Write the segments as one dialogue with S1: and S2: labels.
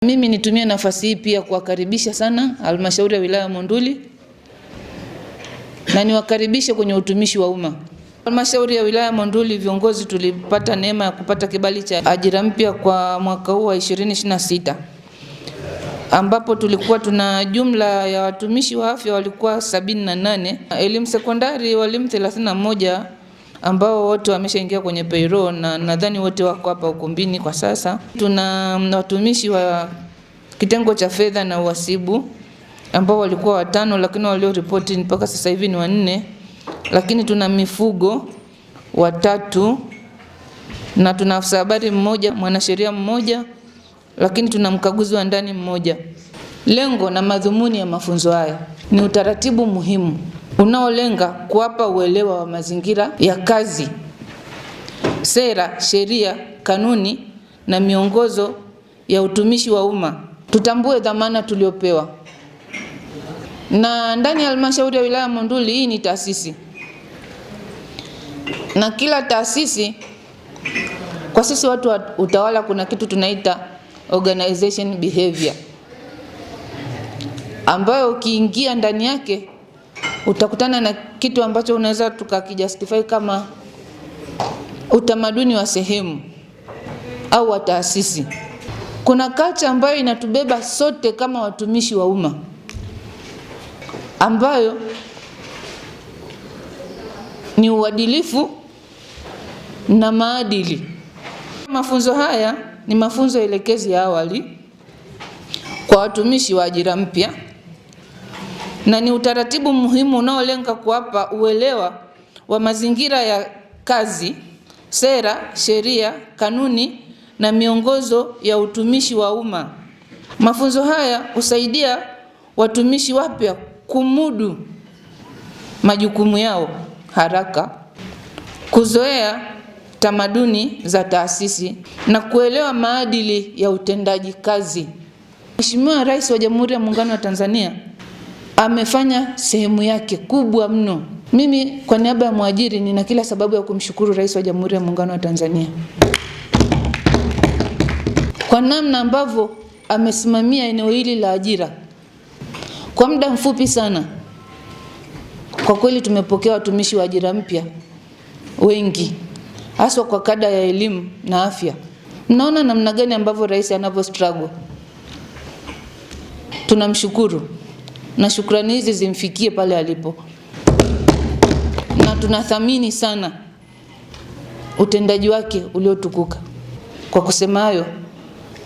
S1: Mimi nitumie nafasi hii pia kuwakaribisha sana halmashauri ya wilaya Monduli na niwakaribishe kwenye utumishi wa umma. Halmashauri ya wilaya Monduli viongozi tulipata neema ya kupata kibali cha ajira mpya kwa mwaka huu wa 2026. Ambapo tulikuwa tuna jumla ya watumishi wa afya walikuwa 78, elimu sekondari walimu 31 ambao wote wameshaingia kwenye payroll na nadhani wote wako hapa ukumbini kwa sasa. Tuna watumishi wa kitengo cha fedha na uhasibu ambao walikuwa 5 lakini walio ripoti mpaka sasa hivi ni 4. Lakini tuna mifugo 3 na tuna afisa habari 1, mwanasheria 1, lakini tuna mkaguzi wa ndani 1. Lengo na madhumuni ya mafunzo haya ni utaratibu muhimu unaolenga kuwapa uelewa wa mazingira ya kazi, sera, sheria, kanuni na miongozo ya utumishi wa umma. Tutambue dhamana tuliopewa. Na ndani ya halmashauri ya wilaya Monduli hii ni taasisi. Na kila taasisi kwa sisi watu wa utawala kuna kitu tunaita organization behavior, ambayo ukiingia ndani yake utakutana na kitu ambacho unaweza tukakijustify kama utamaduni wa sehemu au wa taasisi. Kuna culture ambayo inatubeba sote kama watumishi wa umma, ambayo ni uadilifu na maadili. Mafunzo haya ni mafunzo elekezi ya awali kwa watumishi wa ajira mpya na ni utaratibu muhimu unaolenga kuwapa uelewa wa mazingira ya kazi, sera, sheria, kanuni na miongozo ya utumishi wa umma. Mafunzo haya husaidia watumishi wapya kumudu majukumu yao haraka, kuzoea tamaduni za taasisi na kuelewa maadili ya utendaji kazi. Mheshimiwa Rais wa Jamhuri ya Muungano wa Tanzania amefanya sehemu yake kubwa mno. Mimi kwa niaba ya mwajiri nina kila sababu ya kumshukuru Rais wa Jamhuri ya Muungano wa Tanzania kwa namna ambavyo amesimamia eneo hili la ajira kwa muda mfupi sana. Kwa kweli tumepokea watumishi wa ajira mpya wengi, hasa kwa kada ya elimu na afya. Mnaona namna gani ambavyo rais anavyo struggle. Tunamshukuru na shukrani hizi zimfikie pale alipo, na tunathamini sana utendaji wake uliotukuka. Kwa kusema hayo,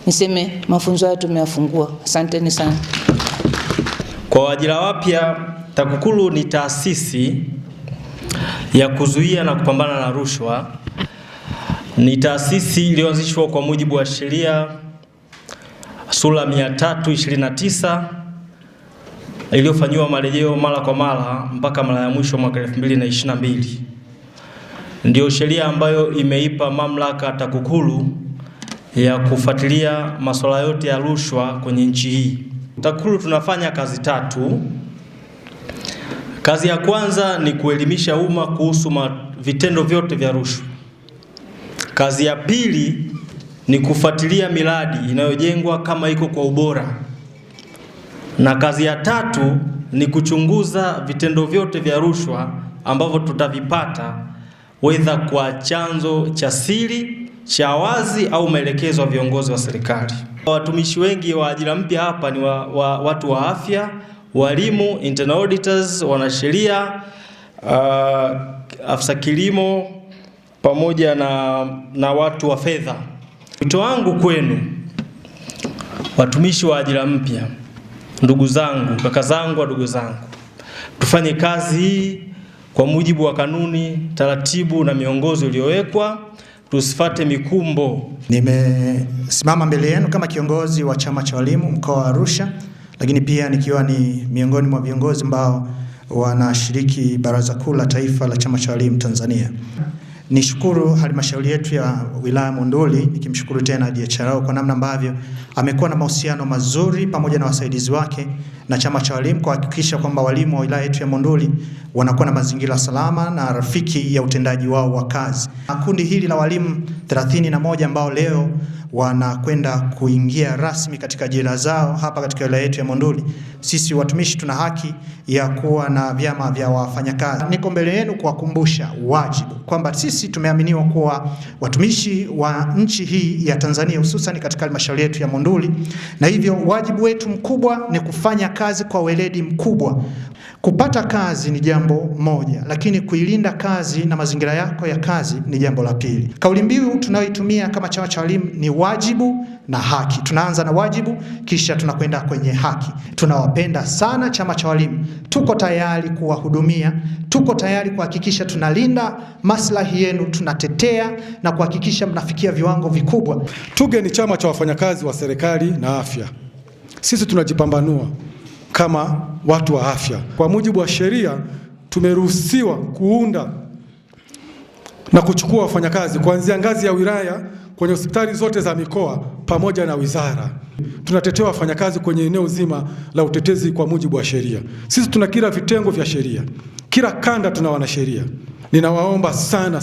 S1: niseme mafunzo haya tumeyafungua. Asanteni sana.
S2: Kwa waajira wapya, TAKUKURU ni taasisi ya kuzuia na kupambana na rushwa. Ni taasisi iliyoanzishwa kwa mujibu wa sheria sura 329 iliyofanyiwa marejeo mara kwa mara mpaka mara ya mwisho mwaka 2022. Ndio sheria ambayo imeipa mamlaka TAKUKURU ya kufuatilia masuala yote ya rushwa kwenye nchi hii. TAKUKURU tunafanya kazi 3. Kazi ya kwanza ni kuelimisha umma kuhusu vitendo vyote vya rushwa. Kazi ya pili ni kufuatilia miradi inayojengwa kama iko kwa ubora. Na kazi ya 3 ni kuchunguza vitendo vyote vya rushwa ambavyo tutavipata, whether kwa chanzo cha siri, cha wazi au maelekezo ya viongozi wa serikali. Watumishi wengi wa ajira mpya hapa ni watu wa afya, walimu, internal auditors, wanasheria, afisa kilimo pamoja na watu wa fedha. Wito wangu kwenu watumishi wa ajira mpya, ndugu zangu, kaka zangu, wadogo zangu, tufanye kazi hii kwa mujibu wa kanuni, taratibu na miongozo iliyowekwa. Tusifate mikumbo.
S3: Nimesimama mbele yenu kama kiongozi wa chama cha walimu mkoa wa Arusha, lakini pia nikiwa ni miongoni mwa viongozi ambao wanashiriki Baraza Kuu la Taifa la Chama cha Walimu Tanzania. Nishukuru halmashauri yetu ya wilaya Monduli, nikimshukuru tena DHRO kwa namna ambavyo amekuwa na mahusiano mazuri pamoja na wasaidizi wake na chama cha walimu kuhakikisha kwamba walimu wa wilaya yetu ya Monduli wanakuwa na mazingira salama na rafiki ya utendaji wao wa kazi. Kundi hili la walimu 31 ambao leo wanakwenda kuingia rasmi katika ajira zao hapa katika wilaya yetu ya Monduli, sisi watumishi tuna haki ya kuwa na vyama vya wafanyakazi. Niko mbele yenu kuwakumbusha wajibu kwamba sisi tumeaminiwa kuwa watumishi wa nchi hii ya Tanzania, hususan katika halmashauri yetu ya Monduli, na hivyo wajibu wetu mkubwa ni kufanya kazi kwa weledi mkubwa. Kupata kazi ni jambo moja, lakini kuilinda kazi na mazingira yako ya kazi ni jambo la pili. Kauli mbiu tunayoitumia kama chama cha walimu ni wajibu na haki. Tunaanza na wajibu kisha tunakwenda kwenye haki. Tunawapenda sana chama cha walimu. Tuko tayari kuwahudumia, tuko tayari kuhakikisha tunalinda maslahi yenu, tunatetea na kuhakikisha mnafikia viwango vikubwa.
S4: TUGHE ni chama cha wafanyakazi wa serikali na afya. Sisi tunajipambanua kama watu wa afya. Kwa mujibu wa sheria tumeruhusiwa kuunda na kuchukua wafanyakazi kuanzia ngazi ya wilaya kwenye hospitali zote za mikoa pamoja na wizara. Tunatetea wafanyakazi kwenye eneo zima la utetezi kwa mujibu wa sheria. Sisi tuna kila vitengo vya sheria. Kila kanda tuna wanasheria. Ninawaomba sana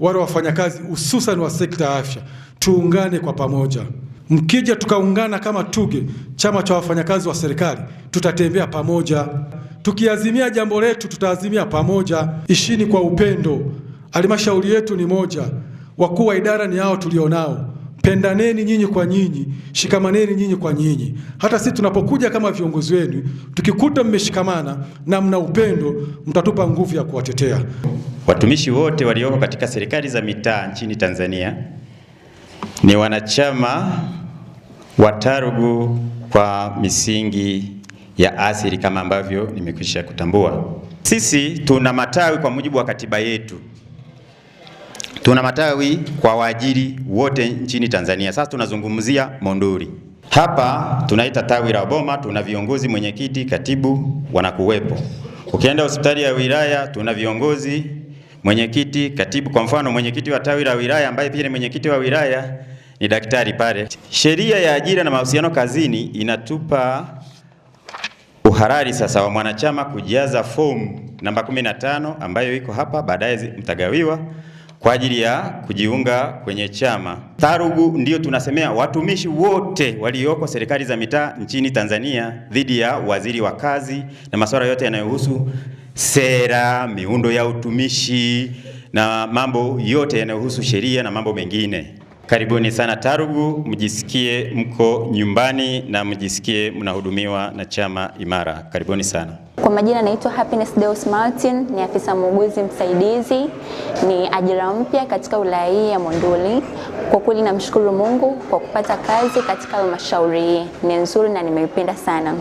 S4: wale wafanyakazi hususan wa sekta ya afya, tuungane kwa pamoja. Mkija tukaungana kama TUGHE, chama cha wafanyakazi wa serikali, tutatembea pamoja. Tukiazimia jambo letu tutaazimia pamoja. Ishini kwa upendo. Halmashauri yetu ni moja. Wakuu wa idara ni hao tulionao. Pendaneni nyinyi kwa nyinyi, shikamaneni nyinyi kwa nyinyi. Hata sisi tunapokuja kama viongozi wenu, tukikuta mmeshikamana na mna upendo, mtatupa nguvu ya kuwatetea.
S5: Watumishi wote walioko katika serikali za mitaa nchini Tanzania ni wanachama wa TARUGU kwa misingi ya asili kama ambavyo nimekwisha kutambua. Sisi tuna matawi kwa mujibu wa katiba yetu. Tuna matawi kwa waajiri wote nchini Tanzania. Sasa tunazungumzia Monduli. Hapa tunaita tawi la Boma, tuna viongozi, mwenyekiti, katibu wanakuwepo. Ukienda hospitali ya wilaya tuna viongozi, mwenyekiti, katibu. Kwa mfano mwenyekiti wa tawi la wilaya ambaye pia ni mwenyekiti wa wilaya ni daktari pale. Sheria ya ajira na mahusiano kazini inatupa uhalali sasa wa mwanachama kujaza fomu namba 15 ambayo iko hapa, baadaye mtagawiwa kwa ajili ya kujiunga kwenye chama. TARUGU ndio tunasemea watumishi wote walioko serikali za mitaa nchini Tanzania dhidi ya waziri wa kazi na masuala yote yanayohusu sera, miundo ya utumishi na mambo yote yanayohusu sheria na mambo mengine. Karibuni sana TARUGU, mjisikie mko nyumbani na mjisikie mnahudumiwa na chama imara. Karibuni sana.
S6: Kwa majina naitwa Happiness Deus Martin, ni afisa muuguzi msaidizi, ni ajira mpya katika wilaya hii ya Monduli. Kwa kweli namshukuru Mungu kwa kupata kazi katika halmashauri hii. Ni nzuri na nimeipenda sana.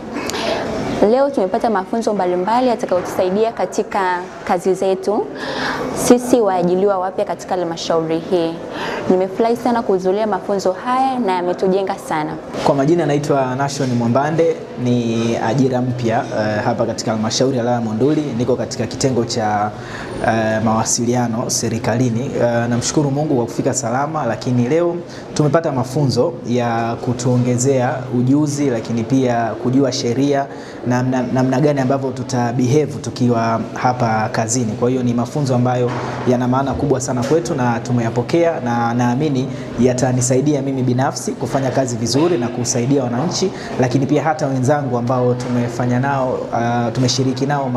S6: Leo tumepata mafunzo mbalimbali yatakayotusaidia katika kazi zetu sisi waajiliwa wapya katika halmashauri hii. Nimefurahi sana kuhudhuria mafunzo haya na yametujenga sana.
S7: Kwa majina naitwa Nashon Mwambande, ni ajira mpya hapa katika halmashauri ya wilaya ya Monduli. Niko katika kitengo cha mawasiliano serikalini. Namshukuru Mungu kwa kufika salama, lakini leo tumepata mafunzo ya kutuongezea ujuzi, lakini pia kujua sheria na namna gani ambavyo tutabehave tukiwa hapa kazini. Kwa hiyo ni mafunzo ambayo yana maana kubwa sana kwetu na tumeyapokea, na naamini yatanisaidia mimi binafsi kufanya kazi vizuri na kusaidia wananchi, lakini pia hata wenzangu ambao tumefanya nao tumeshiriki nao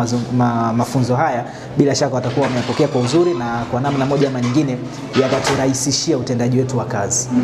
S7: mafunzo haya, bila shaka watakuwa wameyapokea kwa uzuri na kwa namna moja ama nyingine yataturahisishia utendaji wetu wa kazi.